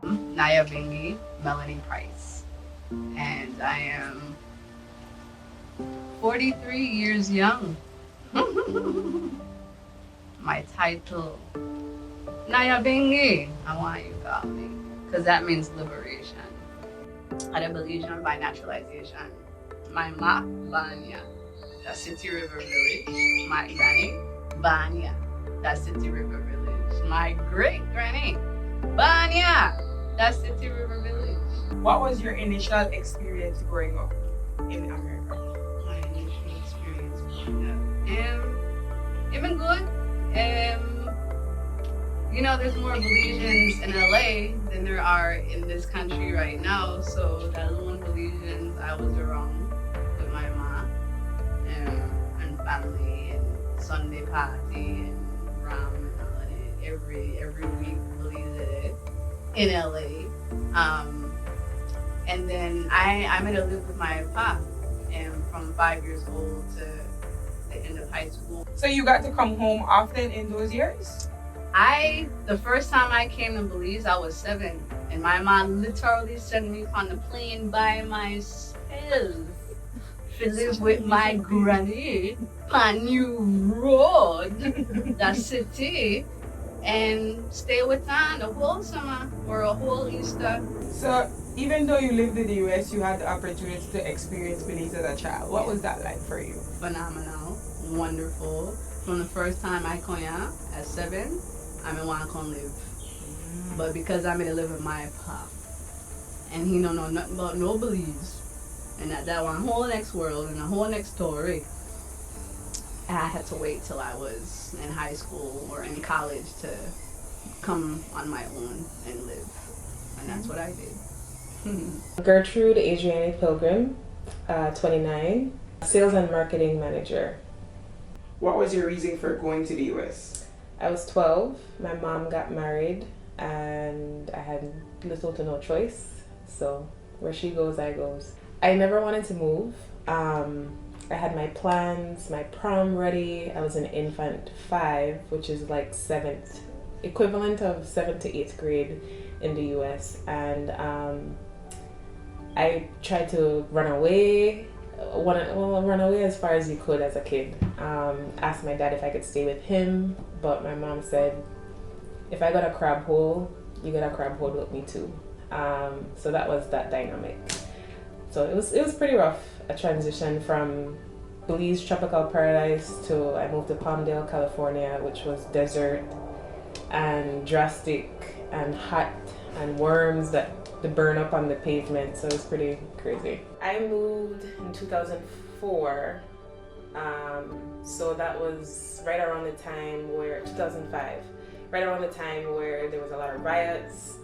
Naya Bingi, Melanie Price, and I am 43 years young. My title, Naya Bingi, I want you to call me, because that means liberation. I'm a Belizean by naturalization. My ma, Banya, that's City River Village. My granny, Banya, that's City River Village. My great granny, Banya, that's City River Village. What was your initial experience growing up in America? My initial experience growing up. It been good. You know, there's more Belizeans in LA than there are in this country right now. So that lone Belizeans I was around with my mom and family and Sunday party and ram and all of that every week Belize in LA. And then I made a live with my pop and from 5 years old to the end of high school. So you got to come home often in those years? The first time I came to Belize, I was 7, and my mom literally sent me on the plane by myself to live with my granny on New Road, the city, and stay with her the whole summer or a whole Easter. So even though you lived in the US, you had the opportunity to experience Belize as a child. What was that like for you? Phenomenal, wonderful. From the first time I came here at 7, I mean, want to come live. But because I'm gonna live with my pop, and he don't know nothing about no Belize, and that one whole next world and a whole next story, I had to wait till I was in high school or in college to come on my own and live, and that's what I did. Gertrude Adriani Pilgrim, 29, sales and marketing manager. What was your reason for going to the US? I was 12, my mom got married, and I had little to no choice, so where she goes, I goes. I never wanted to move. I had my plans, my prom ready. I was an infant 5, which is like 7th, equivalent of 7th to 8th grade in the US, and I tried to run away as far as you could as a kid. Asked my dad if I could stay with him, but my mom said, if I got a crab hole, you got a crab hole with me too. So that was that dynamic. So it was pretty rough, a transition from Belize tropical paradise to I moved to Palmdale, California, which was desert and drastic and hot and worms that burn up on the pavement, so it was pretty crazy. I moved in 2004, so that was right around the time where, 2005, right around the time where there was a lot of riots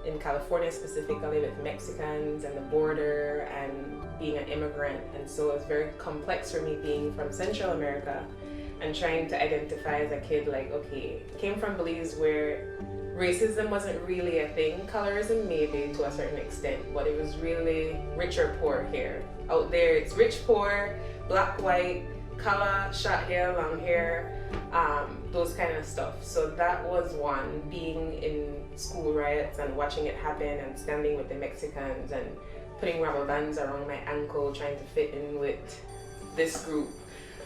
in California, specifically with Mexicans and the border and being an immigrant, and so it was very complex for me being from Central America and trying to identify as a kid, like, okay, came from Belize where racism wasn't really a thing, colorism maybe to a certain extent, but it was really rich or poor here. Out there it's rich, poor, black, white, color, short hair, long hair, those kind of stuff. So that was one, being in school riots and watching it happen and standing with the Mexicans and putting rubber bands around my ankle trying to fit in with this group.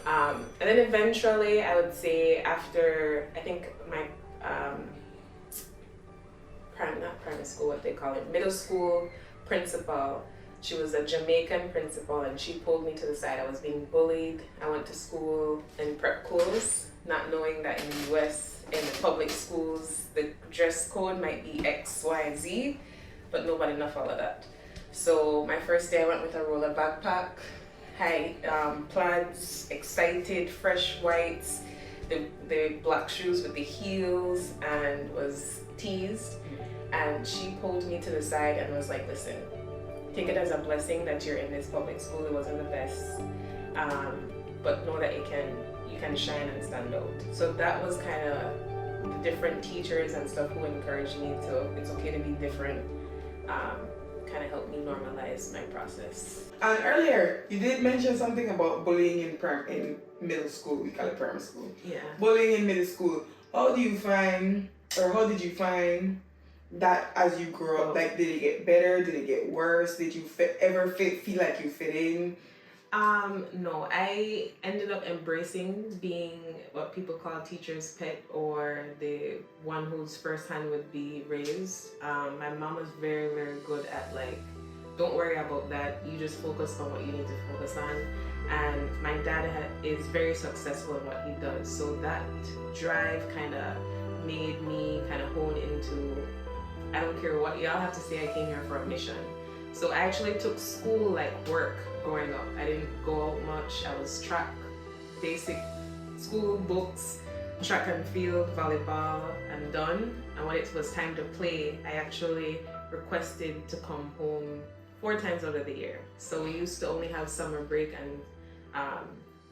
And then eventually I would say after, I think my not primary school, what they call it, middle school principal. She was a Jamaican principal and she pulled me to the side. I was being bullied. I went to school in prep clothes, not knowing that in the US, in the public schools, the dress code might be X, Y, Z, but nobody knows all of that. So my first day I went with a roller backpack, high plaids, excited, fresh whites, the black shoes with the heels, and was teased. And she pulled me to the side and was like, listen, take it as a blessing that you're in this public school. It wasn't the best, but know that you can shine and stand out. So that was kind of the different teachers and stuff who encouraged me to, it's okay to be different, kind of helped me normalize my process. And earlier, you did mention something about bullying in middle school. We call it primary school. Yeah. Bullying in middle school. How did you find that as you grew up? Like, did it get better? Did it get worse? Did you ever feel like you fit in? No, I ended up embracing being what people call teacher's pet, or the one whose first hand would be raised. My mom was very, very good at like, don't worry about that. You just focus on what you need to focus on. And my dad is very successful in what he does. So that drive kind of made me kind of hone into, I don't care what y'all have to say, I came here for a mission. So I actually took school like work growing up. I didn't go out much. I was track, basic school, books, track and field, volleyball, and done. And when it was time to play, I actually requested to come home 4 times out of the year. So we used to only have summer break and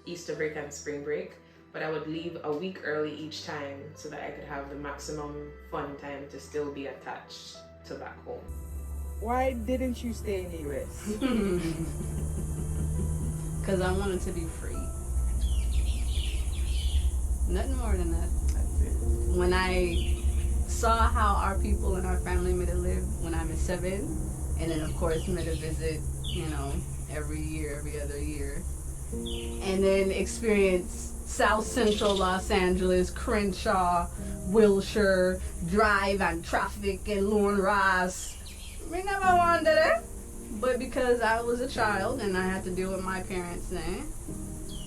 Easter break and spring break, but I would leave a week early each time so that I could have the maximum fun time to still be attached to back home. Why didn't you stay in the US? Because I wanted to be free. Nothing more than that. That's it. When I saw how our people and our family made it live when I was 7, and then of course made a visit, you know, every year, every other year, and then experience South Central Los Angeles, Crenshaw, Wilshire, drive and traffic and Lone Ross. We never wanted it, but because I was a child and I had to deal with my parents then,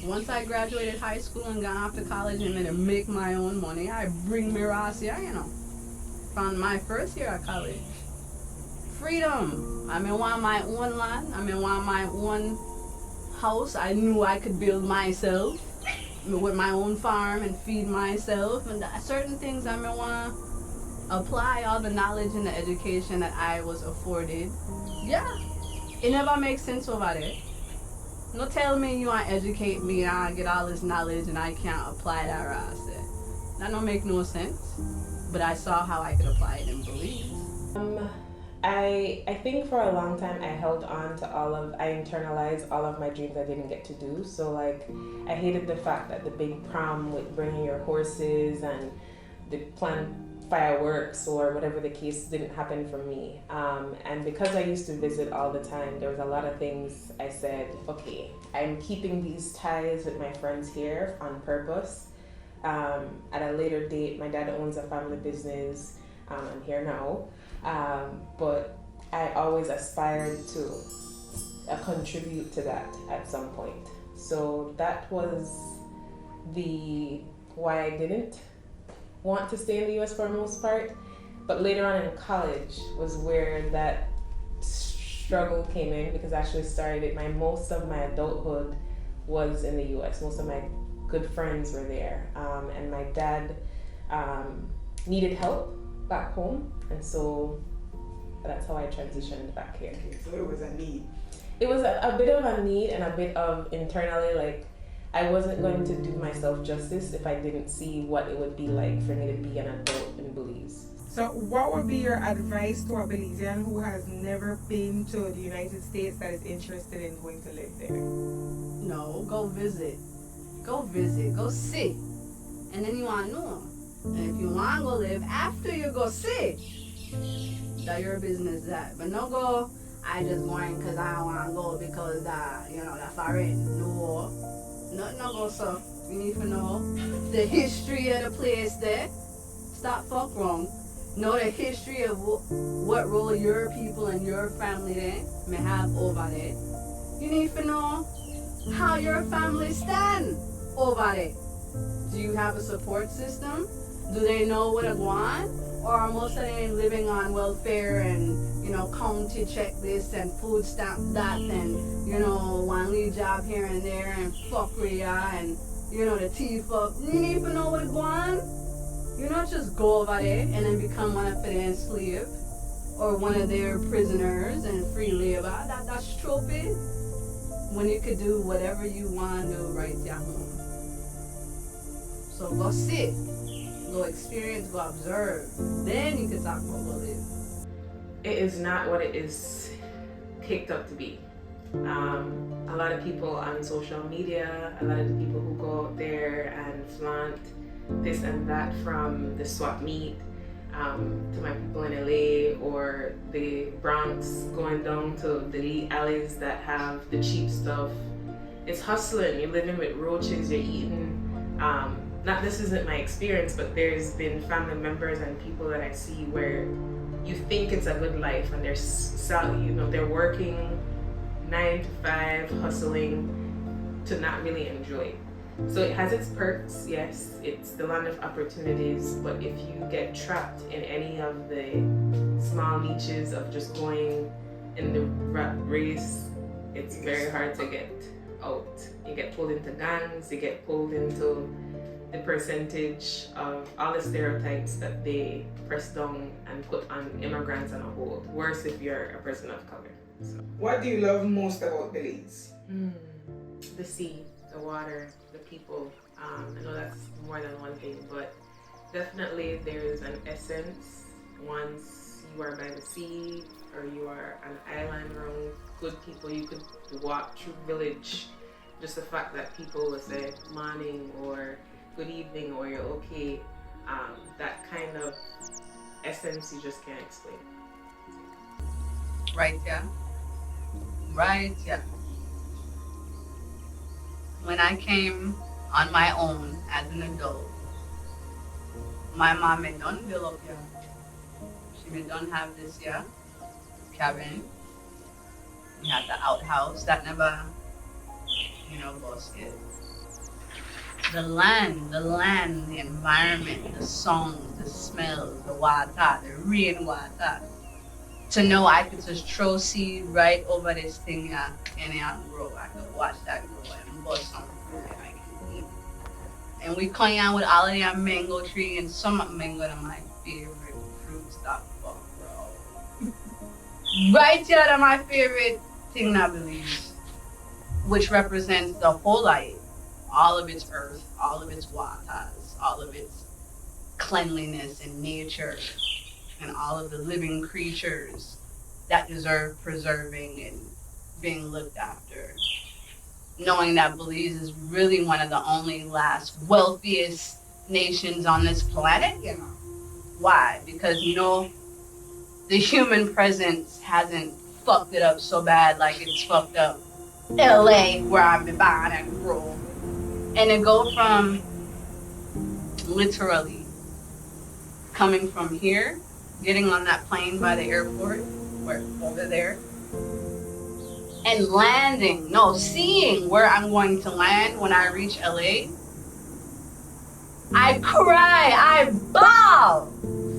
once I graduated high school and got off to college and to make my own money, I bring me Ross here, you know. From my first year at college. Freedom. I mean, want my own land. I mean, want my own house. I knew I could build myself with my own farm and feed myself. And certain things I mean, want to apply all the knowledge and the education that I was afforded. Yeah. It never makes sense over there. No tell me you want to educate me and I get all this knowledge and I can't apply that right. That don't make no sense. But I saw how I could apply it in Belize. I think for a long time I held on to I internalized all of my dreams I didn't get to do. So like, I hated the fact that the big prom with bringing your horses and the planned fireworks or whatever the case didn't happen for me. And because I used to visit all the time, there was a lot of things I said, okay, I'm keeping these ties with my friends here on purpose. At a later date, my dad owns a family business. I'm here now. But I always aspired to contribute to that at some point. So that was why I didn't want to stay in the US for the most part. But later on in college was where that struggle came in, because I actually most of my adulthood was in the US. Most of my good friends were there. And my dad needed help back home, and so that's how I transitioned back here. Okay, so it was a need. It was a bit of a need and a bit of internally, like, I wasn't going to do myself justice if I didn't see what it would be like for me to be an adult in Belize. So what would be your advice to a Belizean who has never been to the United States that is interested in going to live there? No, go visit. Go see. And then you want to know them. And if you want to go live after you go see, that your business that. But no go, I just going because I want to go because that's foreign. No go, so you need to know the history of the place there. Stop fuck wrong. Know the history of what role your people and your family there may have over there. You need to know how your family stand over there. Do you have a support system? Do they know what to want? Or are most of them living on welfare and, county check this and food stamp that and, one lead job here and there and fuckery and, the thief up. You need to know what to want. You don't just go over there and then become one of their enslaved or one of their prisoners and free labor. That's stupid. When you could do whatever you want to do right at home. So go sit. Go experience, go observe. Then you can talk about go live. It is not what it is kicked up to be. A lot of people on social media, a lot of the people who go out there and flaunt this and that from the swap meet, to my people in LA or the Bronx, going down to the elite alleys that have the cheap stuff. It's hustling. You're living with roaches. You're eating. Not this isn't my experience, but there's been family members and people that I see where you think it's a good life, and they're working 9 to 5, hustling to not really enjoy it. So it has its perks, yes. It's the land of opportunities, but if you get trapped in any of the small niches of just going in the rat race, it's very hard to get out. You get pulled into gangs, you get pulled into the percentage of all the stereotypes that they press down and put on immigrants on a whole. Worse if you're a person of color. So. What do you love most about Belize? The sea, the water, the people. I know that's more than one thing, but definitely there's an essence once you are by the sea or you are an island around good people. You could walk through village. Just the fact that people will say morning or good evening or you're okay, that kind of essence you just can't explain. Right, yeah. Right, yeah. When I came on my own as an adult, my mom had done build up here. She had done have this here cabin. We had the outhouse that never, busted. The land, the environment, the songs, the smells, the water, the rain water. To know I could just throw seed right over this thing here and it grow. I could watch that grow and bust some fruit and I can eat. And we come out with all of them mango tree, and some mango are my favorite fruits that fuck, bro. Right here are my favorite thing I believe, which represents the whole life. All of its earth, all of its waters, all of its cleanliness and nature, and all of the living creatures that deserve preserving and being looked after. Knowing that Belize is really one of the only last wealthiest nations on this planet, Why? Because, the human presence hasn't fucked it up so bad like it's fucked up LA, where I've been buying and grow. And to go from literally coming from here, getting on that plane by the airport, over there, and seeing where I'm going to land when I reach LA, I cry, I bawl.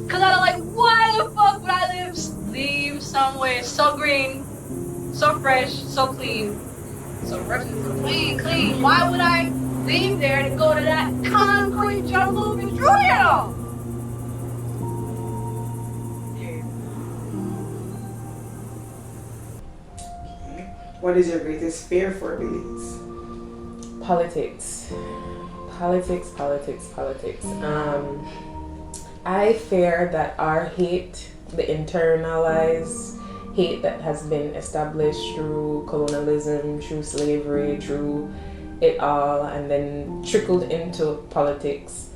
Cause I'm like, why the fuck would I leave somewhere so green, so fresh, so clean, so fresh and so clean. Why would I leave there to go to that concrete jungle moving through it all? What is your greatest fear for Belize? Politics. I fear that our hate, the internalized hate that has been established through colonialism, through slavery, through it all, and then trickled into politics,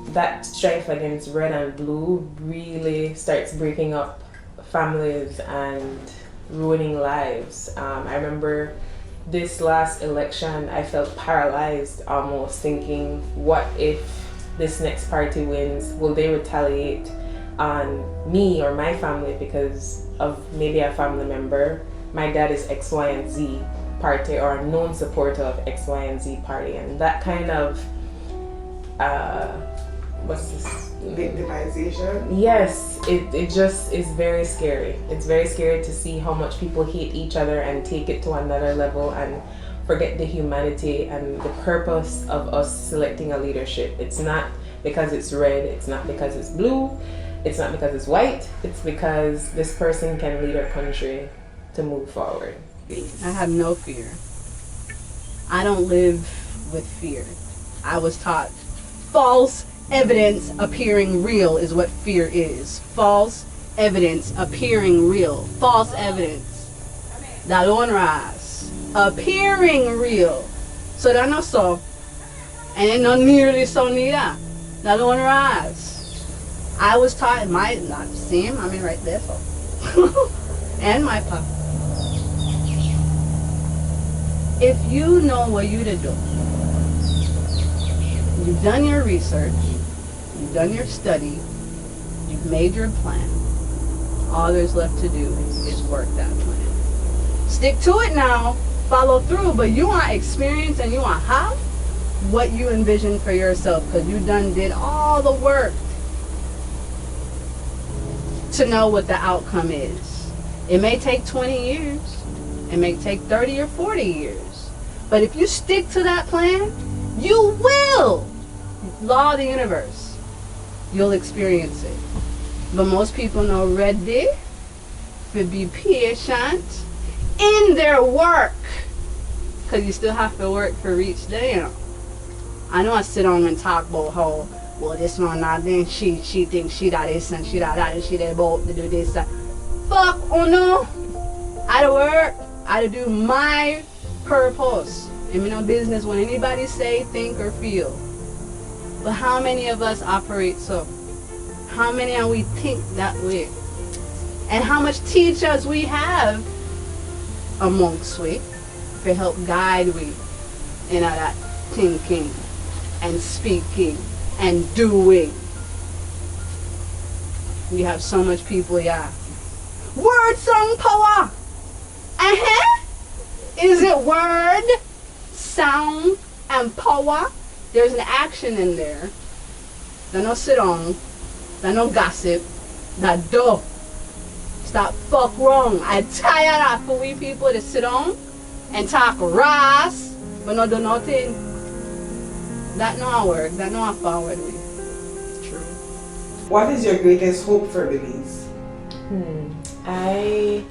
that strife against red and blue really starts breaking up families and ruining lives. I remember this last election, I felt paralyzed almost, thinking, what if this next party wins? Will they retaliate on me or my family because of maybe a family member? My dad is X, Y, and Z party, or a known supporter of X, Y, and Z party, and that kind of victimization. Yes, it just is very scary. It's very scary to see how much people hate each other and take it to another level and forget the humanity and the purpose of us selecting a leadership. It's not because it's red, it's not because it's blue, it's not because it's white, it's because this person can lead our country to move forward. I have no fear. I don't live with fear. I was taught false evidence appearing real is what fear is. False evidence appearing real. False evidence. That don't rise. Appearing real. So that not so. And it not nearly so neither. That don't rise. I was taught my not same. I mean, right there, so and my pop. If you know what you to do, you've done your research, you've done your study, you've made your plan. All there's left to do is work that plan. Stick to it now, follow through, but you want experience and you want have what you envision for yourself, because you done did all the work to know what the outcome is. It may take 20 years, it may take 30 or 40 years, but if you stick to that plan, you will. Law of the universe, you'll experience it. But most people know ready to be patient in their work, because you still have to work for reach there. I know I sit on and talk about how, well, this one not then she thinks she that this and she that and she that about to do this. Fuck, oh no. I to work, I to do my purpose. And me no business what anybody say, think, or feel. But how many of us operate so? How many of we think that way? And how much teachers we have amongst we to help guide we in that thinking and speaking and doing. We have so much people, yeah. Word, song, power. Is it word, sound, and power? There's an action in there. That no sit on, that no gossip, that do. Stop fuck wrong. I tired of for we people to sit on and talk ras, but no do nothing. That no work, that no forward way. True. What is your greatest hope for Belize? I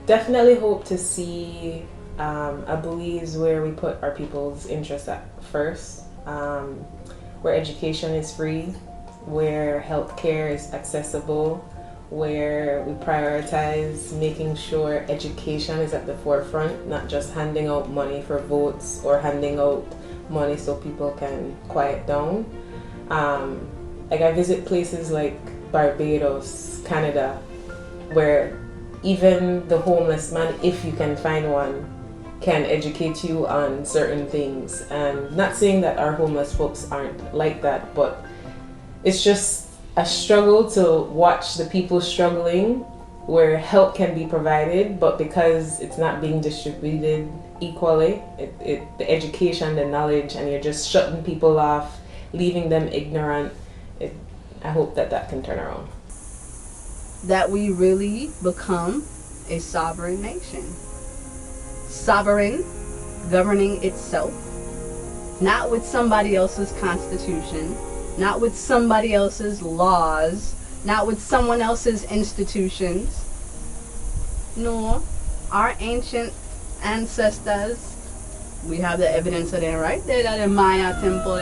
definitely hope to see a Belize where we put our people's interests at first, where education is free, where healthcare is accessible, where we prioritize making sure education is at the forefront, not just handing out money for votes or handing out money so people can quiet down. Like I visit places like Barbados, Canada, where even the homeless man, if you can find one, can educate you on certain things. And not saying that our homeless folks aren't like that, but it's just a struggle to watch the people struggling where help can be provided, but because it's not being distributed equally, the education, the knowledge, and you're just shutting people off, leaving them ignorant. I hope that can turn around. That we really become a sovereign nation. Sovereign, governing itself, not with somebody else's constitution, not with somebody else's laws, not with someone else's institutions. No, our ancient ancestors, we have the evidence of them right there, that in Maya temple.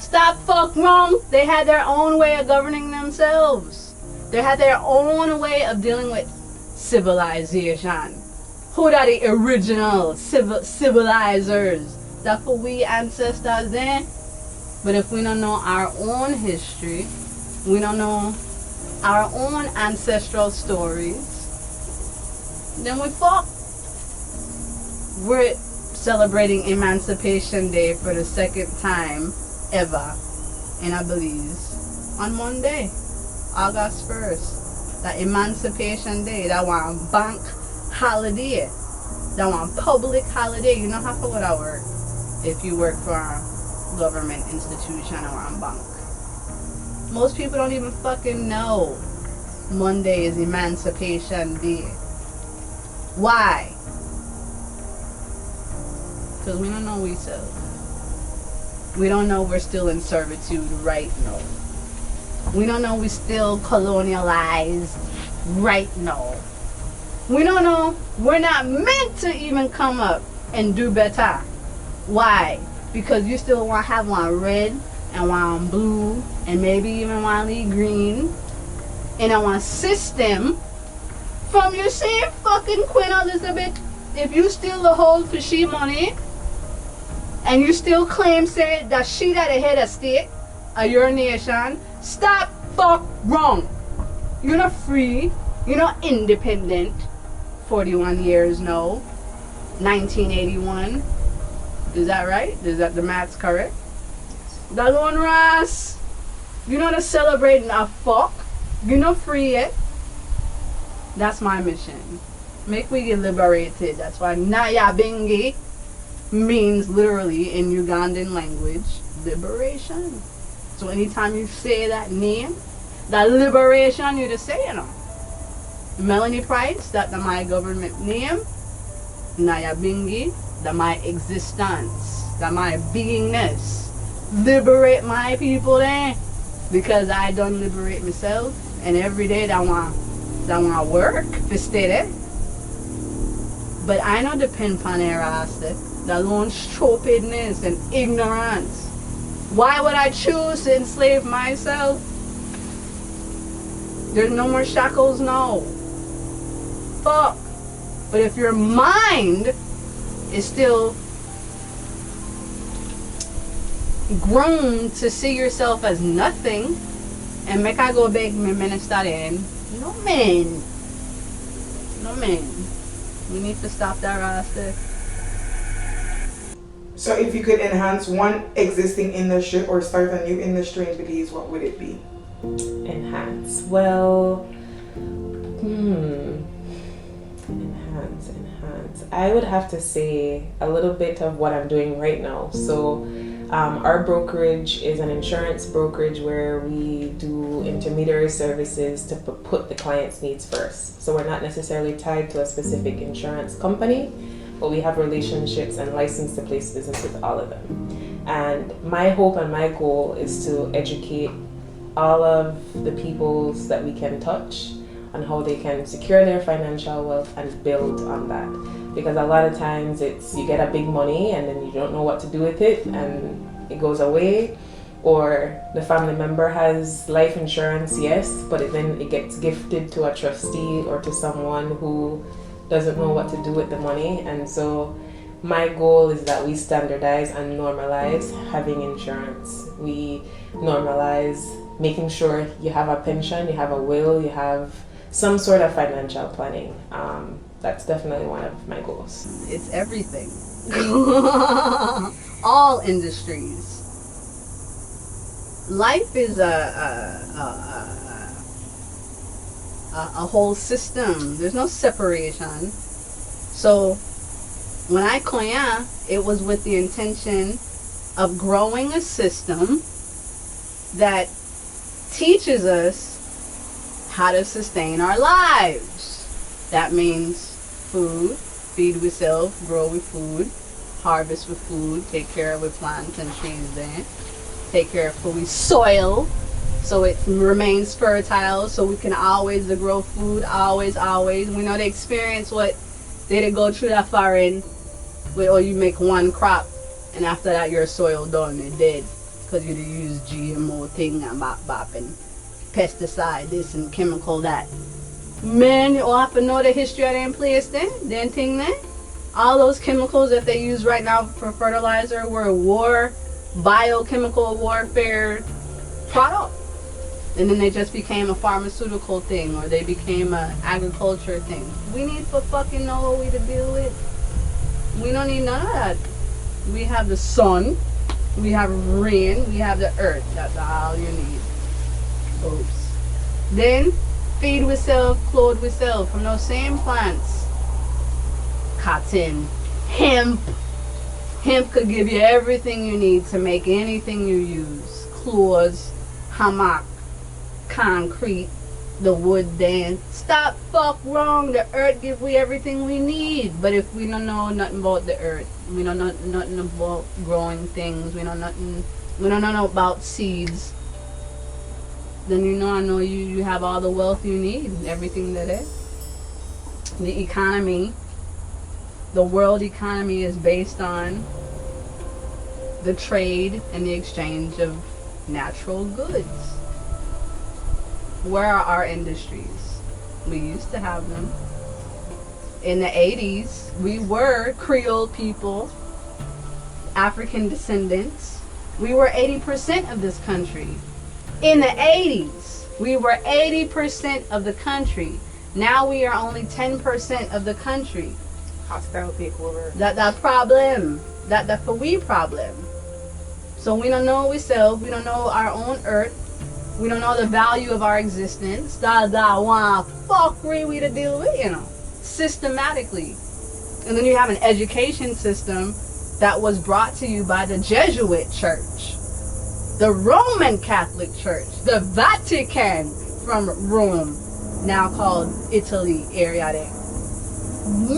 Stop fuck wrong. They had their own way of governing themselves. They had their own way of dealing with civilization. Who are the original civilizers? That's what we ancestors then. But if we don't know our own history, we don't know our own ancestral stories, then we fuck. We're celebrating Emancipation Day for the second time ever in Belize on Monday, August 1st. That Emancipation Day, that one bank holiday, that one public holiday. You don't have to go to work if you work for a government institution or a bank. Most people don't even fucking know Monday is Emancipation Day. Why? Because we don't know we self. We don't know we're still in servitude right now. We don't know we're still colonialized right now. We don't know we're not meant to even come up and do better. Why? Because you still want to have one red and one blue and maybe even one green in a one system from your same fucking Queen Elizabeth. If you steal the whole for she money and you still claim say that she that the head of state of your nation, stop fuck wrong. You're not free. You're not independent. 41 years, no. 1981. Is that right? Is that the math's correct? That one Ras. You're not celebrating a fuck. You're not free yet. That's my mission. Make we get liberated. That's why Naya Bingi means literally in Ugandan language, liberation. So anytime you say that name, that liberation, you just say, you know. Melanie Price, that's my government name. Naya Bingi, that's my existence. That's my beingness. Liberate my people then. Because I don't liberate myself. And every day that want work to stay there. But I don't depend upon their ass. That lone stupidness and ignorance. Why would I choose to enslave myself? There's no more shackles, no. Fuck. But if your mind is still grown to see yourself as nothing, and make I go back my minister then, no man. No man. We need to stop that roster. So if you could enhance one existing industry or start a new industry in Belize, what would it be? Enhance. Well, enhance. I would have to say a little bit of what I'm doing right now. So our brokerage is an insurance brokerage where we do intermediary services to put the client's needs first. So we're not necessarily tied to a specific insurance company, but we have relationships and license to place business with all of them. And my hope and my goal is to educate all of the peoples that we can touch on how they can secure their financial wealth and build on that. Because a lot of times it's you get a big money and then you don't know what to do with it and it goes away, or the family member has life insurance, yes, but then it gets gifted to a trustee or to someone who doesn't know what to do with the money. And so my goal is that we standardize and normalize having insurance. We normalize making sure you have a pension, you have a will, you have some sort of financial planning. That's definitely one of my goals. It's everything. All industries. Life is a whole system. There's no separation. So when I koya, it was with the intention of growing a system that teaches us how to sustain our lives. That means food, feed with self, grow with food, harvest with food, take care of with plants and trees then, take care of food, soil, so it remains fertile, so we can always grow food, always. We know the experience what they go through that foreign, where you make one crop, and after that your soil done, it dead, because you use GMO thing and bop and pesticide this and chemical that. Man, you have to know the history of them place then, thing then. All those chemicals that they use right now for fertilizer were biochemical warfare product. And then they just became a pharmaceutical thing, or they became an agriculture thing. We need to fucking know what we to deal with. We don't need none of that. We have the sun, we have rain, we have the earth. That's all you need. Oops. Then feed with self, clothe with self from those same plants. Cotton, hemp. Hemp could give you everything you need to make anything you use. Clothes, hammock, concrete, the wood then. Stop fuck wrong. The earth give we everything we need. But if we don't know nothing about the earth, we don't know nothing about growing things, we don't know nothing about seeds, then I know you have all the wealth you need, everything that is. The economy, the world economy is based on the trade and the exchange of natural goods. Where are our industries? We used to have them. In the 80s, we were Creole people, African descendants. We were 80% of this country. In the 80s, We were 80% of the country. Now we are only 10% of the country. Hostile takeover. That problem. That's a we problem. So we don't know ourselves. We don't know our own earth. We don't know the value of our existence. That one fuckery we to deal with, systematically. And then you have an education system that was brought to you by the Jesuit Church, the Roman Catholic Church, the Vatican from Rome, now called Italy area there.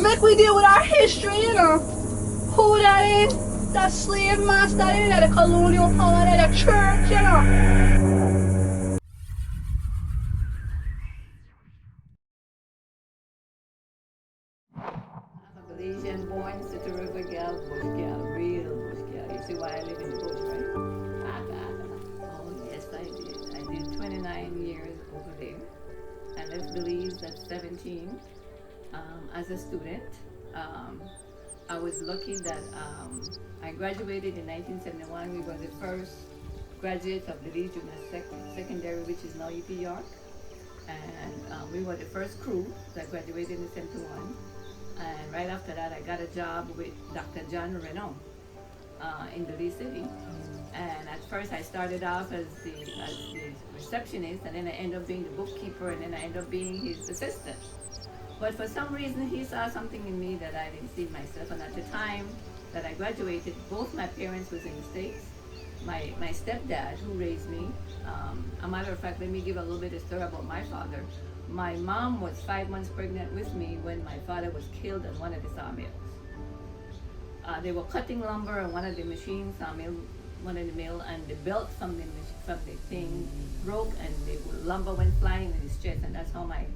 Make we deal with our history, who that is, that slave master there, the colonial power there, the church, Belizean born, City River girl, bush girl, real bush girl. You see why I live in the bush, right? Oh, yes, I did. I did 29 years over there. I left Belize at 17 as a student. I was lucky that I graduated in 1971. We were the first graduates of Belize Junior Secondary, which is now UP York. And we were the first crew that graduated in 71. And right after that, I got a job with Dr. John Renaud in Belize City. And at first, I started off as the receptionist, and then I ended up being the bookkeeper, and then I ended up being his assistant. But for some reason, he saw something in me that I didn't see myself. And at the time that I graduated, both my parents was in the States. My stepdad, who raised me, a matter of fact, let me give a little bit of story about my father. My mom was 5 months pregnant with me when my father was killed at one of the sawmills. They were cutting lumber on one of the machines, one of the mill, and the belt from the thing broke, and the lumber went flying in his chest, and that's how my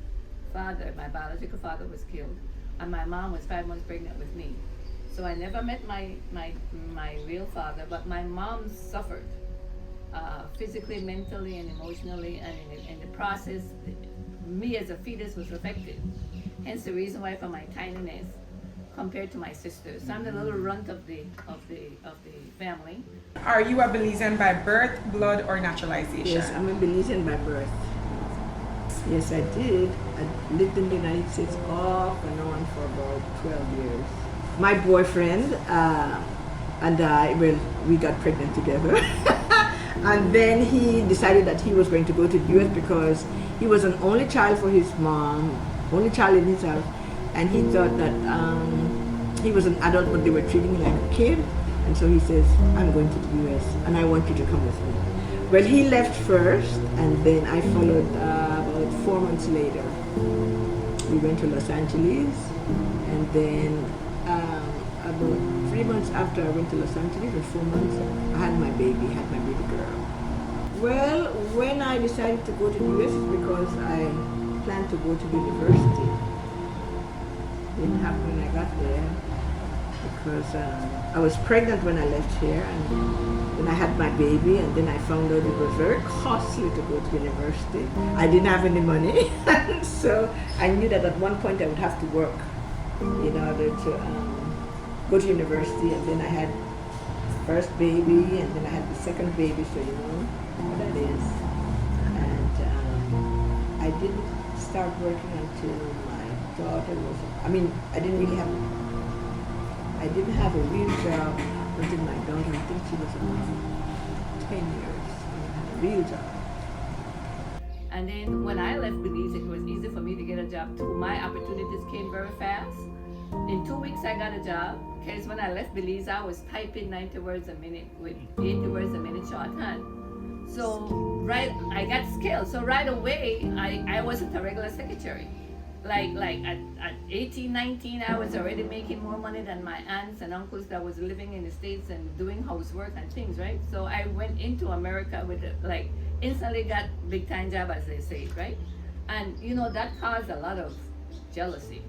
father, my biological father, was killed. And my mom was 5 months pregnant with me. So I never met my real father, but my mom suffered physically, mentally, and emotionally, and in the process, me as a fetus was affected. Hence the reason why for my tinyness compared to my sisters. So I'm the little runt of the family. Are you a Belizean by birth, blood, or naturalization? Yes, I'm a Belizean by birth. Yes, I did. I lived in the United States off and on for about 12 years. My boyfriend and I, we got pregnant together. And then he decided that he was going to go to the US because he was an only child for his mom, only child in his house. And he thought that he was an adult, but they were treating him like a kid. And so he says, I'm going to the US and I want you to come with me. Well, he left first, and then I followed about 4 months later. We went to Los Angeles, and then about 3 months after I went to Los Angeles, or 4 months, I had my baby girl. Well, when I decided to go to the US, it's because I planned to go to university. Didn't happen when I got there, because I was pregnant when I left here, and then I had my baby, and then I found out it was very costly to go to university. I didn't have any money, so I knew that at one point I would have to work in order to go to university. And then I had first baby, and then I had the second baby, so you know what that is. And I didn't start working until my daughter was, I didn't have a real job until my daughter, I think she was about 10 years. I had a real job. And then when I left Belize, it was easy for me to get a job too. My opportunities came very fast. In 2 weeks, I got a job, because when I left Belize, I was typing 90 words a minute with 80 words a minute shorthand. So I got skills. So right away, I wasn't a regular secretary. Like at 18, 19, I was already making more money than my aunts and uncles that was living in the States and doing housework and things, right? So I went into America with instantly got big time job, as they say, right? And that caused a lot of jealousy.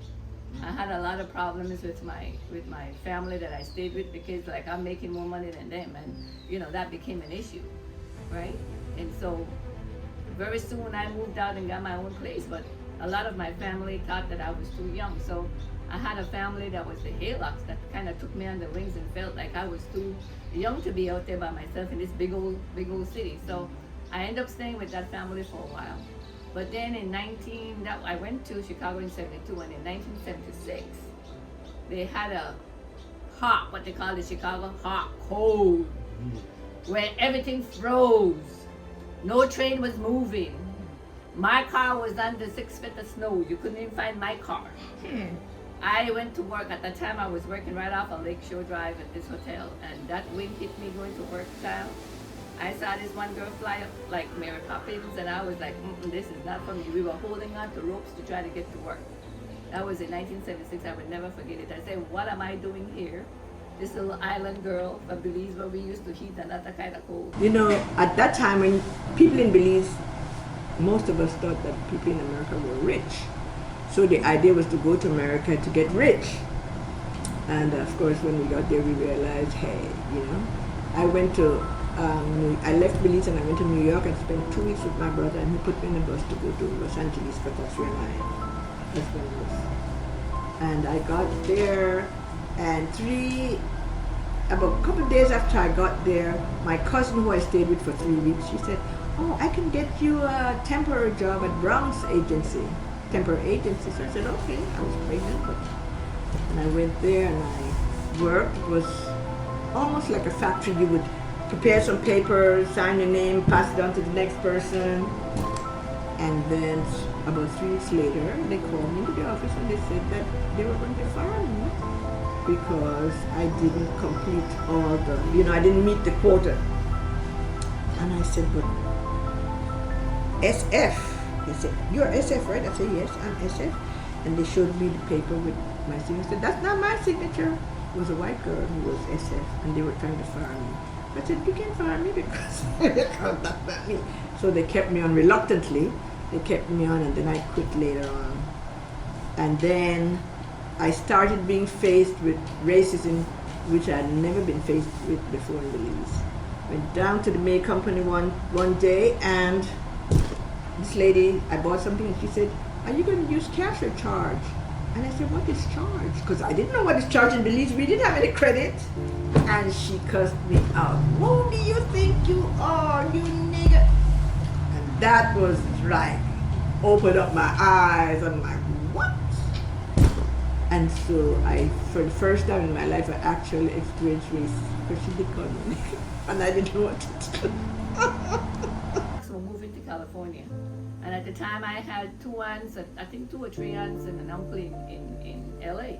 I had a lot of problems with my family that I stayed with, because I'm making more money than them, and that became an issue, right? And so very soon I moved out and got my own place, but a lot of my family thought that I was too young. So I had a family that was the Haylocks that kind of took me under the wings and felt like I was too young to be out there by myself in this big old city. So I ended up staying with that family for a while. But then I went to Chicago in 72, and in 1976, they had a what they call the Chicago hot cold, where everything froze. No train was moving. My car was under 6 feet of snow. You couldn't even find my car. I went to work. At the time, I was working right off of Lakeshore Drive at this hotel, and that wind hit me going to work, child. I saw this one girl fly up like Mary Poppins, and I was like, this is not for me. We were holding on to ropes to try to get to work. That was in 1976. I would never forget it. I said, what am I doing here? This little island girl from Belize, where we used to heat and that kind of cold. You know, at that time when people in Belize, most of us thought that people in America were rich. So the idea was to go to America to get rich. And of course, when we got there, we realized, hey, you know, I left Belize and I went to New York and spent 2 weeks with my brother, and he put me in a bus to go to Los Angeles, because that's where my husband was. And I got there, and about a couple of days after I got there, my cousin, who I stayed with for 3 weeks, she said, oh, I can get you a temporary job at Brown's agency, temporary agency. So I said, okay. I was pregnant, and I went there and I worked. It was almost like a factory. You would prepare some papers, sign your name, pass it on to the next person. And then about 3 weeks later, they called me into the office and they said that they were going to fire me because I didn't complete all I didn't meet the quota. And I said, but SF. They said, you're SF, right? I said, yes, I'm SF. And they showed me the paper with my signature. I said, that's not my signature. It was a white girl who was SF, and they were trying to fire me. I said, you can't fire me because that's not me. So they kept me on reluctantly. They kept me on, and then I quit later on. And then I started being faced with racism, which I had never been faced with before in Belize. Went down to the May Company one day, and this lady, I bought something, and she said, are you going to use cash or charge? And I said, what is charge? Because I didn't know what is charge in Belize. We didn't have any credit. And she cussed me out. Who do you think you are, you nigger? And that was right. Opened up my eyes. I'm like, what? And so for the first time in my life, I actually experienced racism. Because she did call me nigger. And I didn't know what to do. So moving to California. And at the time I had 2 aunts, I think 2 or 3 aunts and an uncle in LA.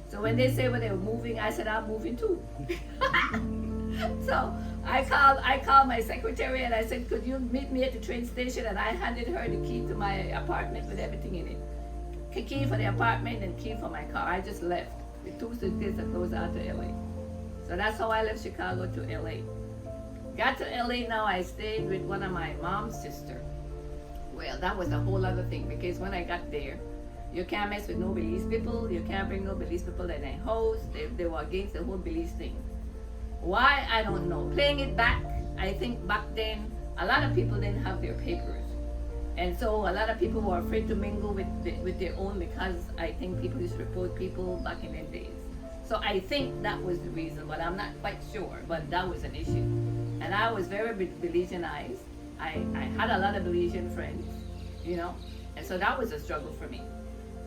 So when they said when they were moving, I said, I'm moving too. So I called my secretary and I said, could you meet me at the train station? And I handed her the key to my apartment with everything in it. Key for the apartment and key for my car. I just left with 2 suitcases that goes out to LA. So that's how I left Chicago to LA. Got to LA now, I stayed with one of my mom's sisters. Well, that was a whole other thing, because when I got there, you can't mess with no Belize people, you can't bring no Belize people in a house. They were against the whole Belize thing. Why? I don't know. Playing it back, I think back then, a lot of people didn't have their papers. And so a lot of people were afraid to mingle with their own, because I think people used to report people back in their days. So I think that was the reason, but I'm not quite sure, but that was an issue. And I was very Belizeanized. I had a lot of Belizean friends, and so that was a struggle for me.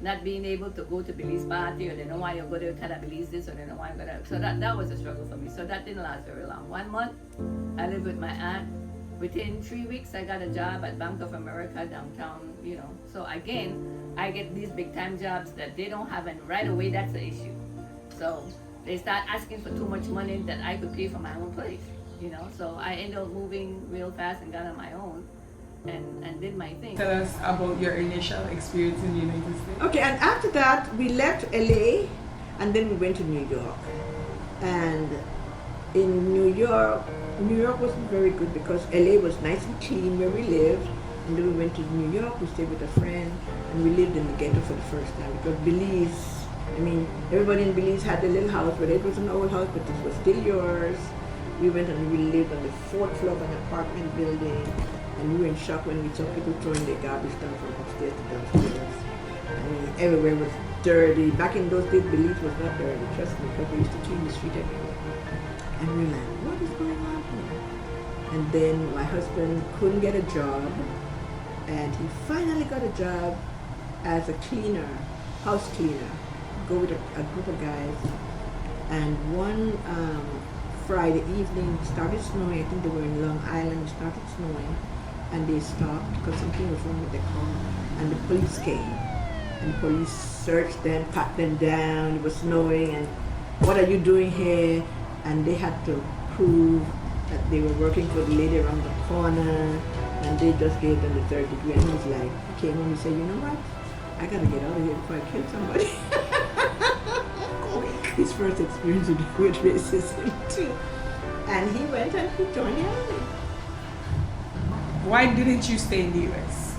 Not being able to go to Belize party, or they know why you go to kind of Belize this, or they know why you go there. So that was a struggle for me. So that didn't last very long. 1 month, I lived with my aunt. Within 3 weeks, I got a job at Bank of America downtown, So again, I get these big time jobs that they don't have, and right away, that's the issue. So they start asking for too much money that I could pay for my own place. So I ended up moving real fast and got on my own and did my thing. Tell us about your initial experience in the United States. Okay, and after that, we left LA, and then we went to New York. And in New York wasn't very good because LA was nice and clean where we lived. And then we went to New York, we stayed with a friend, and we lived in the ghetto for the first time. Because Belize, everybody in Belize had their little house, but it was an old house, but this was still yours. We went and we lived on the 4th floor of an apartment building, and we were in shock when we saw people throwing their garbage down from upstairs to downstairs. Everywhere was dirty. Back in those days, Belize was not dirty, trust me, because we used to clean the street everywhere. And we were like, what is going on here? And then my husband couldn't get a job, and he finally got a job as a cleaner, house cleaner. Go with a group of guys. And one Friday evening, it started snowing. I think they were in Long Island. It started snowing, and they stopped because something was wrong with the car. And the police came, and the police searched them, pat them down. It was snowing, and what are you doing here? And they had to prove that they were working for the lady around the corner, and they just gave them the third degree. And he was like, he came home and said, you know what? I gotta get out of here before I kill somebody. His first experience with racism too. And he went and he joined the army. Why didn't you stay in the US?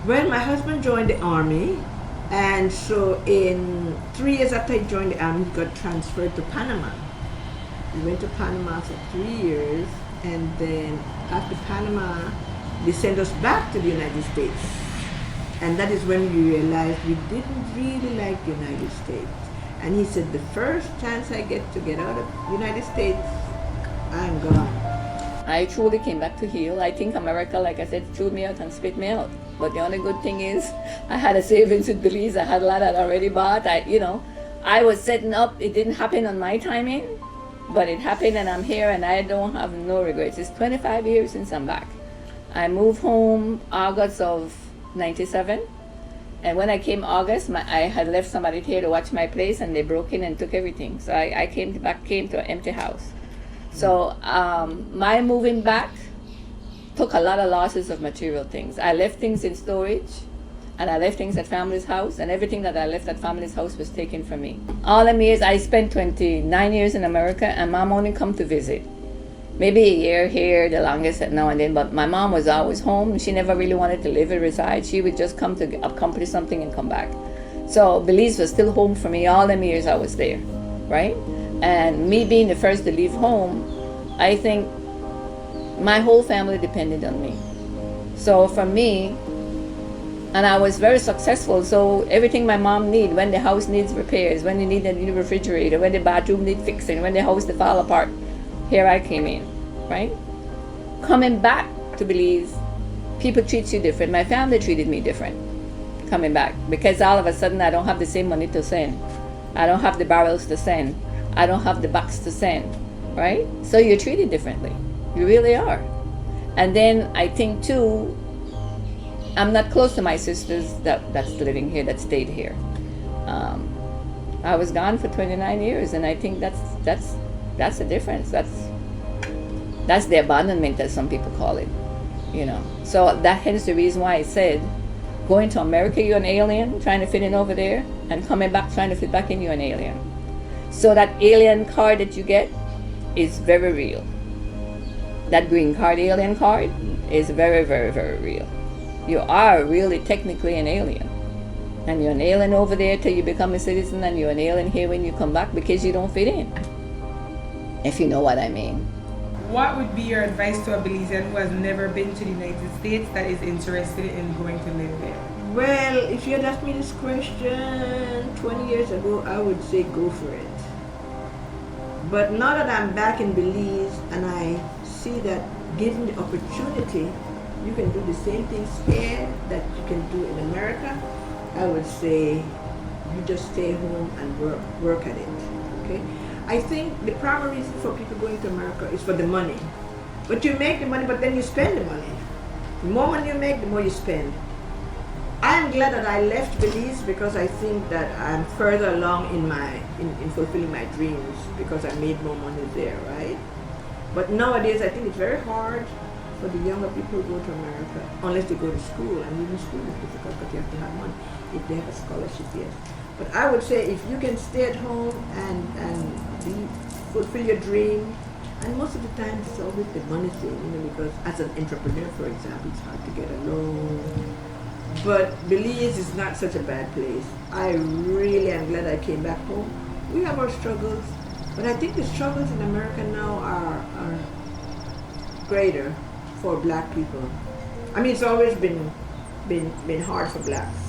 Well, my husband joined the army, and so in 3 years after he joined the army, he got transferred to Panama. We went to Panama for 3 years, and then after Panama, they sent us back to the United States. And that is when we realized we didn't really like the United States. And he said, the first chance I get to get out of the United States, I'm gone. I truly came back to heal. I think America, like I said, threw me out and spit me out. But the only good thing is I had a savings with Belize. I had a lot I'd already bought. I was setting up. It didn't happen on my timing, but it happened, and I'm here, and I don't have no regrets. It's 25 years since I'm back. I moved home August of 97. And when I came August, I had left somebody here to watch my place, and they broke in and took everything. So I came to an empty house. So my moving back took a lot of losses of material things. I left things in storage, and I left things at family's house, and everything that I left at family's house was taken from me. All them years, I spent 29 years in America, and Mom only come to visit. Maybe a year here, the longest now and then, but my mom was always home. She never really wanted to live or reside. She would just come to accomplish something and come back. So Belize was still home for me all them years I was there, right? And me being the first to leave home, I think my whole family depended on me. So for me, and I was very successful, so everything my mom needed, when the house needs repairs, when they need a new refrigerator, when the bathroom needs fixing, when the house to fall apart, here I came in, right? Coming back to Belize, people treat you different. My family treated me different coming back, because all of a sudden I don't have the same money to send. I don't have the barrels to send. I don't have the box to send, right? So you're treated differently. You really are. And then I think too, I'm not close to my sisters that's living here, that stayed here. I was gone for 29 years, and I think that's the difference. That's the abandonment, as some people call it, So that hence the reason why I said, going to America, you're an alien, trying to fit in over there, and coming back, trying to fit back in, you're an alien. So that alien card that you get is very real. That green card, alien card, is very, very, very real. You are really technically an alien. And you're an alien over there till you become a citizen, and you're an alien here when you come back because you don't fit in. If you know what I mean. What would be your advice to a Belizean who has never been to the United States that is interested in going to live there? Well, if you had asked me this question 20 years ago, I would say go for it. But now that I'm back in Belize and I see that given the opportunity, you can do the same things here that you can do in America, I would say you just stay home and work at it, okay? I think the primary reason for people going to America is for the money. But you make the money, but then you spend the money. The more money you make, the more you spend. I'm glad that I left Belize because I think that I'm further along in fulfilling my dreams because I made more money there, right? But nowadays, I think it's very hard for the younger people who go to America, unless they go to school, and even school is difficult because you have to have money if they have a scholarship, yes. But I would say if you can stay at home and fulfill your dream, and most of the time it's always the money thing, because as an entrepreneur, for example, it's hard to get a loan. But Belize is not such a bad place. I really am glad I came back home. We have our struggles, but I think the struggles in America now are greater for black people. I mean, it's always been hard for blacks.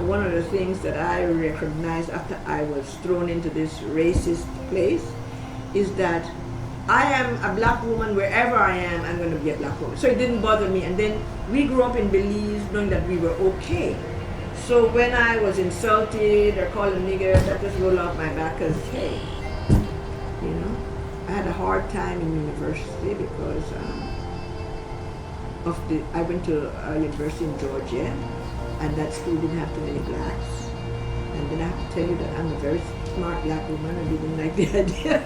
One of the things that I recognized after I was thrown into this racist place is that I am a black woman wherever I am, I'm going to be a black woman. So it didn't bother me. And then we grew up in Belize knowing that we were okay. So when I was insulted or called a nigger, that just rolled off my back because, hey, you know, I had a hard time in university because I went to a university in Georgia, and that school didn't have too many blacks. And then I have to tell you that I'm a very smart black woman, and they didn't like the idea.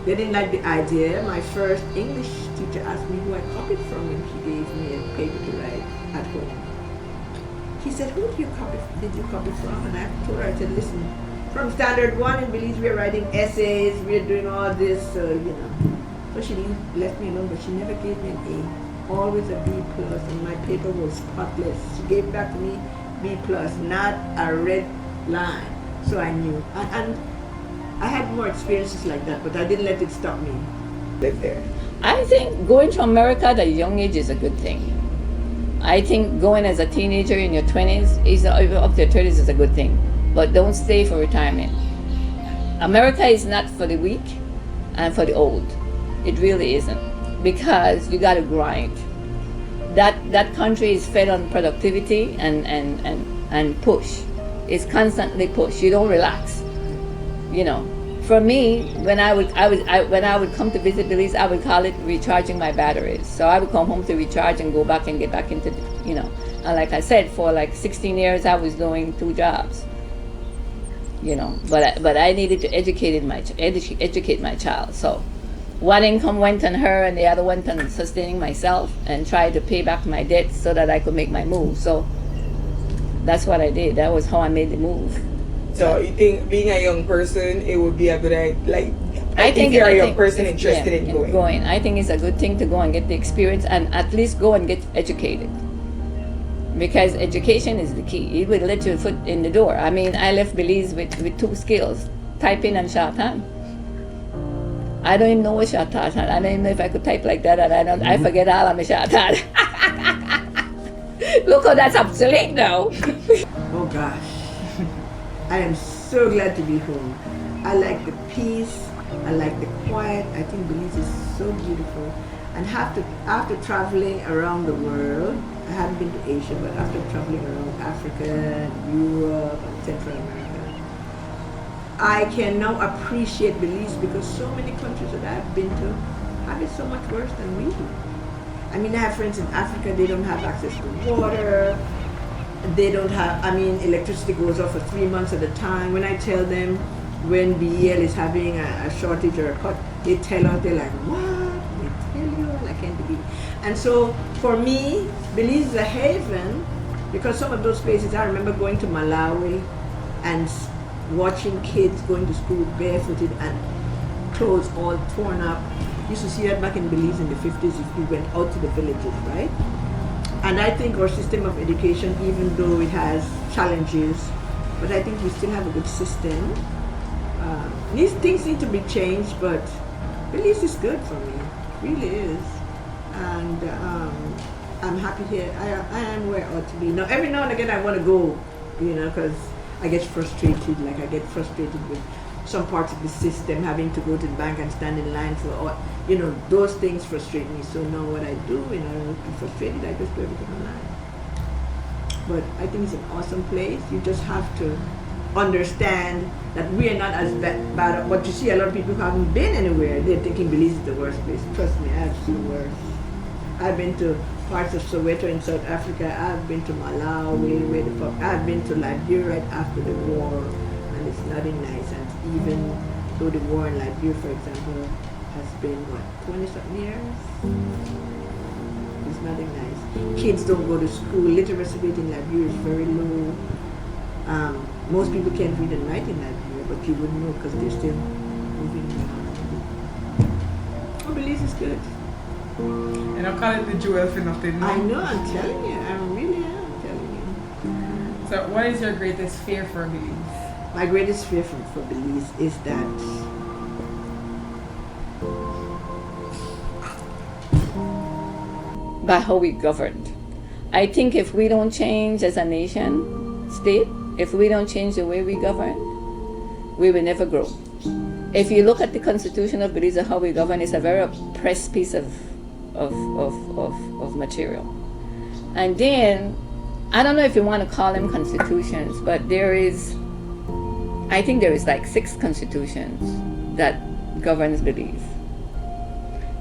They didn't like the idea. My first English teacher asked me who I copied from, and she gave me a paper to write at home. He said, who did you copy from? And I told her, I said, listen, from Standard 1 in Belize, we're writing essays, we're doing all this, you know. So she left me alone, but she never gave me an A. Always a B+, and my paper was spotless. She gave it back to me, B+, not a red line. So I knew. And I had more experiences like that, but I didn't let it stop me. Live there. I think going to America at a young age is a good thing. I think going as a teenager in your 20s, up to your 30s is a good thing. But don't stay for retirement. America is not for the weak and for the old. It really isn't. Because you gotta grind. That country is fed on productivity and push. It's constantly push. You don't relax. You know. For me, when I would come to visit Belize, I would call it recharging my batteries. So I would come home to recharge and go back and get back into, you know. And like I said, for like 16 years, I was doing 2 jobs. You know, but I needed to educate my child. So one income went on her, and the other went on sustaining myself and tried to pay back my debts so that I could make my move. So that's what I did. That was how I made the move. So you think being a young person, it would be a good idea? Like, I think you're a young person interested in going. I think it's a good thing to go and get the experience and at least go and get educated. Because education is the key. It will let your foot in the door. I mean, I left Belize with 2 skills, typing and shorthand. I don't even know what shorthand. I don't even know if I could type like that, and I forget all of my shorthand. Look how that's obsolete now. Oh gosh. I am so glad to be home. I like the peace, I like the quiet. I think Belize is so beautiful. And after traveling around the world, I haven't been to Asia, but after traveling around Africa, Europe, and Central America, I can now appreciate Belize because so many countries that I've been to have it so much worse than we do. I mean, I have friends in Africa, they don't have access to water. They don't have, electricity goes off for 3 months at a time. When I tell them when BEL is having a shortage or a cut, they tell us, they're like, what? They tell you, I can't believe it. And so for me, Belize is a haven because some of those places, I remember going to Malawi and watching kids going to school barefooted and clothes all torn up. You used to see that back in Belize in the 50s if you went out to the villages, right? And I think our system of education, even though it has challenges, but I think we still have a good system. These things need to be changed, but Belize is good for me, it really is. And I'm happy here. I am where I ought to be. Now, every now and again I want to go, because I get frustrated, I get frustrated with some parts of the system, having to go to the bank and stand in line for all, those things frustrate me. So now what I do, when I'm frustrated, I just do everything online. But I think it's an awesome place. You just have to understand that we are not as bad. But you see a lot of people who haven't been anywhere, they're thinking Belize is the worst place. Trust me, I've seen worse. I've been to parts of Soweto in South Africa. I've been to Malawi, I've been to Liberia right after the war, and it's nothing nice. And even though the war in Liberia, for example, has been 20-something years, it's nothing nice. Kids don't go to school. Literacy rate in Liberia is very low. Most people can't read and write in Liberia, but you wouldn't know because they're still moving around. Oh, Belize is good. And I'll call it the jewel for nothing. No? I know, I'm telling you. I really am telling you. So what is your greatest fear for Belize? My greatest fear for Belize is that by how we governed. I think if we don't change as a nation, state, if we don't change the way we govern, we will never grow. If you look at the Constitution of Belize, how we govern, it's a very oppressed piece of material. And then, I don't know if you want to call them constitutions, but I think there is like 6 constitutions that governs Belize.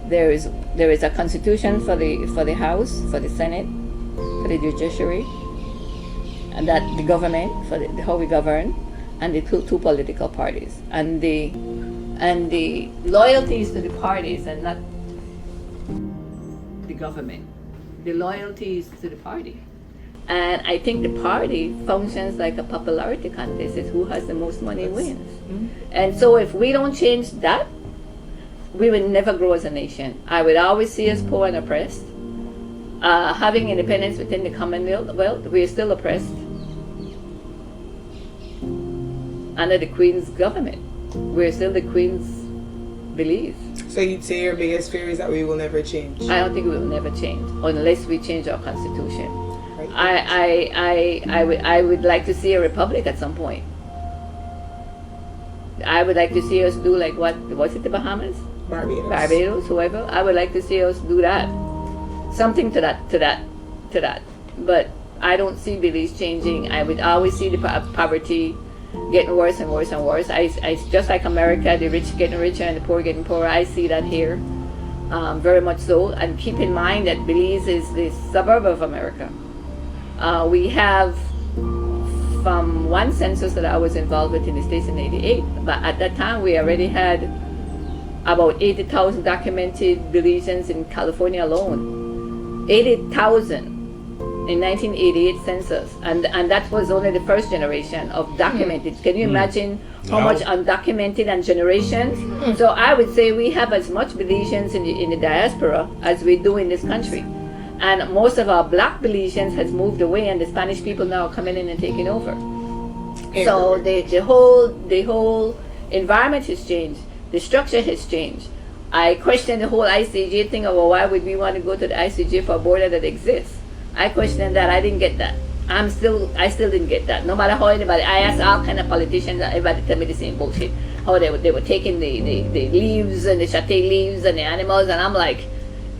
There is a constitution for the House, for the Senate, for the judiciary, and that the government, for how we govern, and the two political parties, and the loyalties to the parties and not the government. The loyalties to the party. And I think the party functions like a popularity contest. It's who has the most money wins. And so if we don't change that, we will never grow as a nation. I would always see us poor and oppressed. Having independence within the Commonwealth, we are still oppressed under the Queen's government. We're still the Queen's Belize. So you'd say your biggest fear is that we will never change? I don't think we will never change unless we change our constitution. Right. I would like to see a republic at some point. I would like to see us do like what's it, the Bahamas? Barbados, whoever. I would like to see us do that. Something to that. But I don't see Belize changing. I would always see the poverty getting worse and worse and worse. I just like America, the rich getting richer and the poor getting poorer. I see that here, very much so. And keep in mind that Belize is the suburb of America. We have, from one census that I was involved with in the States in '88, but at that time we already had about 80,000 documented Belizeans in California alone. 80,000. In 1988 census, and that was only the first generation of documented. Can you imagine how much undocumented and generations? So I would say we have as much Belizeans in the diaspora as we do in this country, and most of our black Belizeans has moved away, and the Spanish people now are coming in and taking over. So the whole environment has changed, the structure has changed. I question the whole ICJ thing of why would we want to go to the ICJ for a border that exists. I questioned that. I didn't get that. I still didn't get that. No matter how anybody, I asked all kind of politicians, everybody tell me the same bullshit. How they were taking the leaves and the satay leaves and the animals, and I'm like,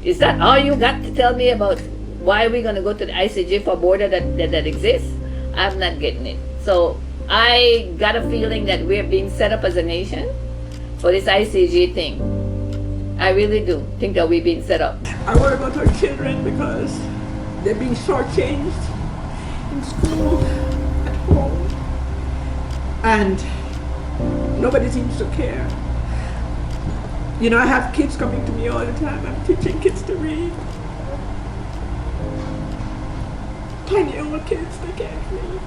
is that all you got to tell me about why we're gonna go to the ICJ for a border that exists? I'm not getting it. So I got a feeling that we're being set up as a nation for this ICJ thing. I really do think that we're being set up. I worry about our children because they're being shortchanged in school, at home, and nobody seems to care. You know, I have kids coming to me all the time. I'm teaching kids to read. Tiny old kids, they can't read.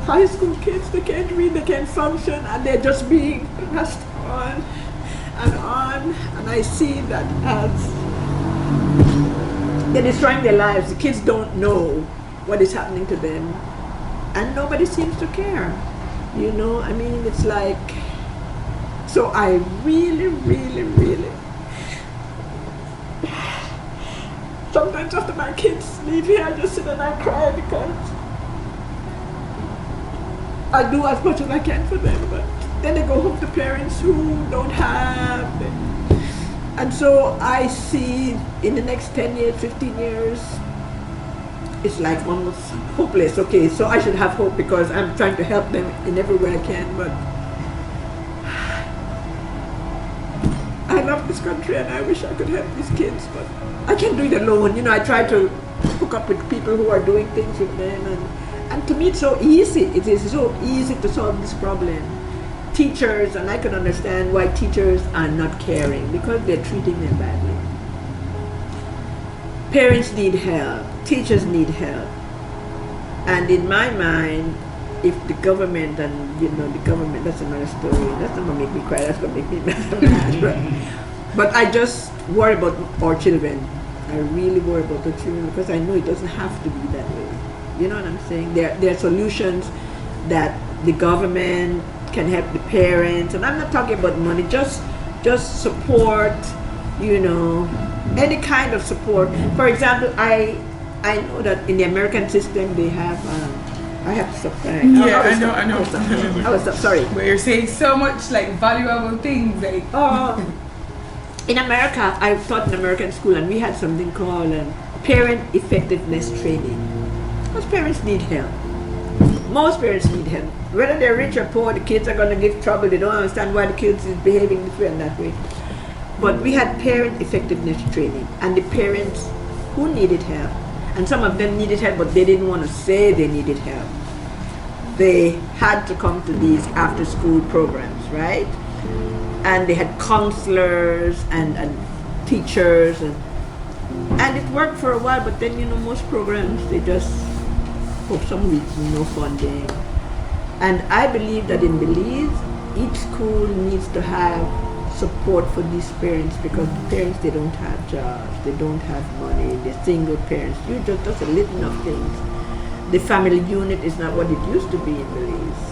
High school kids, they can't read, they can't function, and they're just being passed on. And I see that as they're destroying their lives. The kids don't know what is happening to them, and nobody seems to care. You know, I mean, it's like, so I really, sometimes after my kids leave here, I just sit and I cry because I do as much as I can for them, but then they go home to parents who don't have them. And so I see in the next 10 years, 15 years, it's like almost hopeless. Okay, so I should have hope because I'm trying to help them in every way I can, but I love this country and I wish I could help these kids, but I can't do it alone. You know, I try to hook up with people who are doing things with them, and to me it's so easy. It is so easy to solve this problem. Teachers, and I can understand why teachers are not caring, because they're treating them badly. Parents need help, teachers need help. And in my mind, if the government, and you know, the government, that's another story, that's not gonna make me cry, that's gonna make me mad. But I just worry about our children. I really worry about the children because I know it doesn't have to be that way. You know what I'm saying? There are solutions that the government can help the parents, and I'm not talking about money, just support, you know, any kind of support. For example, I know that in the American system they have I have to stop. Right. Yeah, I know. I was sorry. But you're saying so much like valuable things, like In America, I taught in American school, and we had something called parent effectiveness training. Most parents need help. Most parents need help. Whether they're rich or poor, the kids are going to give trouble. They don't understand why the kids is behaving this way and that way. But we had parent effectiveness training, and the parents who needed help, and some of them needed help, but they didn't want to say they needed help. They had to come to these after-school programs, right? And they had counselors and teachers, and it worked for a while. But then, most programs, they just, for some reason, no funding. And I believe that in Belize, each school needs to have support for these parents, because the parents, they don't have jobs, they don't have money, they're single parents. Just a little of things. The family unit is not what it used to be in Belize,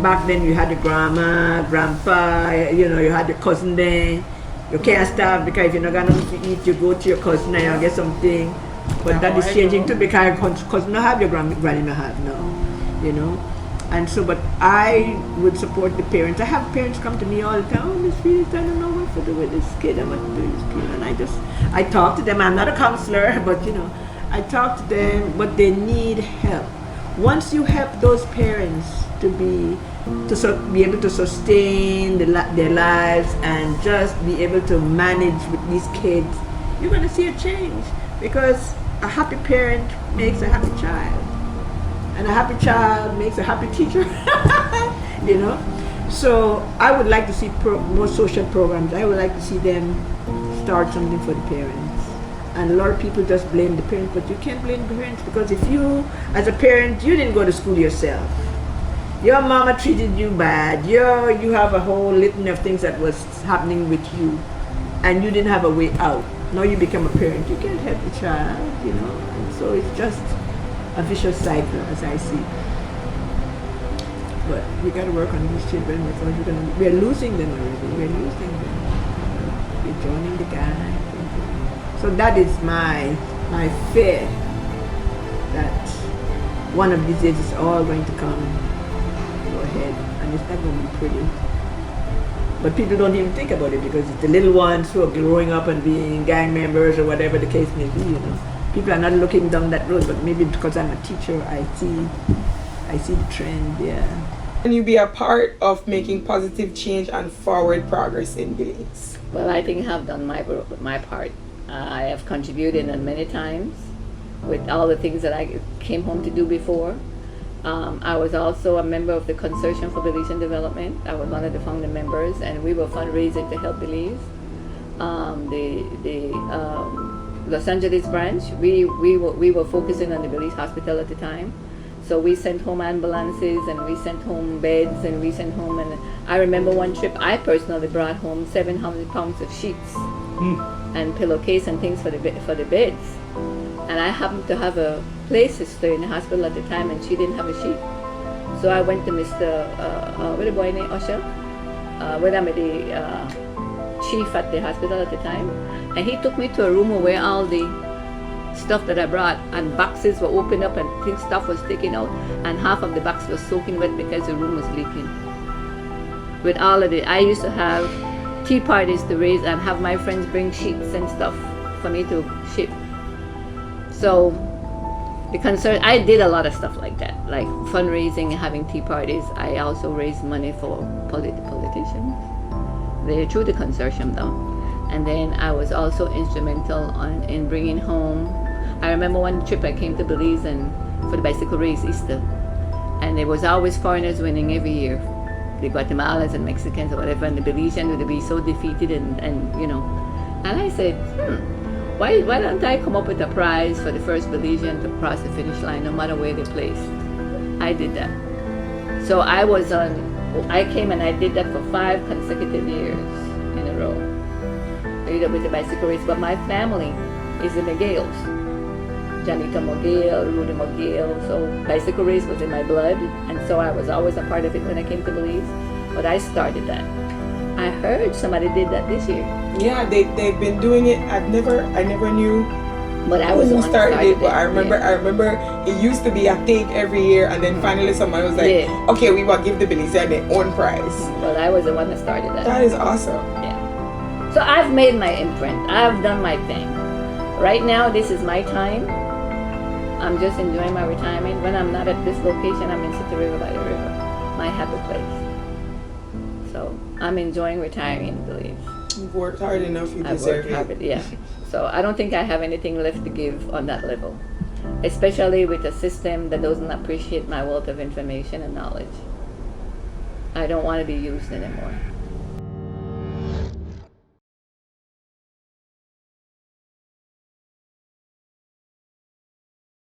Back then you had your grandma, grandpa, you had your cousin there. You can't starve, because if you're not gonna eat, you go to your cousin and you get something. But that is changing too, because cousin don't have your granny don't have now, And so, but I would support the parents. I have parents come to me all the time. Oh, Miss Felix, I don't know what to do with this kid. I want to do this kid. And I talk to them. I'm not a counselor, but I talk to them, but they need help. Once you help those parents to be able to sustain their lives and just be able to manage with these kids, you're going to see a change, because a happy parent makes a happy child. And a happy child makes a happy teacher, So I would like to see more social programs. I would like to see them start something for the parents. And a lot of people just blame the parents, but you can't blame the parents, because if you, as a parent, you didn't go to school yourself. Your mama treated you bad. You have a whole litany of things that was happening with you, and you didn't have a way out. Now you become a parent. You can't help the child, And so it's just a vicious cycle, as I see. But we got to work on these children, because we're losing them already. We're losing them. We're joining the gang. So that is my fear, that one of these days it's all going to go ahead, and it's not going to be pretty. But people don't even think about it, because it's the little ones who are growing up and being gang members or whatever the case may be, People are not looking down that road, but maybe because I'm a teacher, I see the trend, yeah. Can you be a part of making positive change and forward progress in Belize? Well, I think I have done my part. I have contributed many times with all the things that I came home to do before. I was also a member of the Consortium for Belizean Development. I was one of the founding members, and we were fundraising to help Belize. The Los Angeles branch, we were focusing on the Belize hospital at the time. So we sent home ambulances, and we sent home beds, and we sent home, and I remember one trip I personally brought home 700 pounds of sheets and pillowcase and things for the beds. And I happened to have a place sister in the hospital at the time, and she didn't have a sheet. So I went to Mr. What the boy named Usher, when I'm the chief at the hospital at the time, and he took me to a room where all the stuff that I brought, and boxes were opened up and stuff was taken out, and half of the box was soaking wet because the room was leaking. With all of it, I used to have tea parties to raise and have my friends bring sheets and stuff for me to ship. So I did a lot of stuff like that, like fundraising, having tea parties. I also raised money for politicians. They're through the consortium though. And then I was also instrumental in bringing home. I remember one trip I came to Belize for the bicycle race Easter, and there was always foreigners winning every year, the Guatemalans and Mexicans or whatever, and the Belizean would be so defeated and And I said, why don't I come up with a prize for the first Belizean to cross the finish line, no matter where they placed? I did that. So I came and I did that for 5 consecutive years in a row. With the bicycle race, but my family is the McGales. Janita McGale, Rudy McGale, so bicycle race was in my blood, and so I was always a part of it when I came to Belize, but I started that. I heard somebody did that this year. Yeah, they've been doing it. I never knew But I was the Who one started that it? But I remember it used to be a thing every year, and then finally someone was like, Yeah. okay, we will give the Belizean their own prize. Well, I was the one that started that. That is awesome. So I've made my imprint. I've done my thing. Right now, this is my time. I'm just enjoying my retirement. When I'm not at this location, I'm in City River by the river, my happy place. So I'm enjoying retiring in Belize. You've worked hard enough, you I've deserve worked hard, it. yeah. So I don't think I have anything left to give on that level, especially with a system that doesn't appreciate my wealth of information and knowledge. I don't want to be used anymore.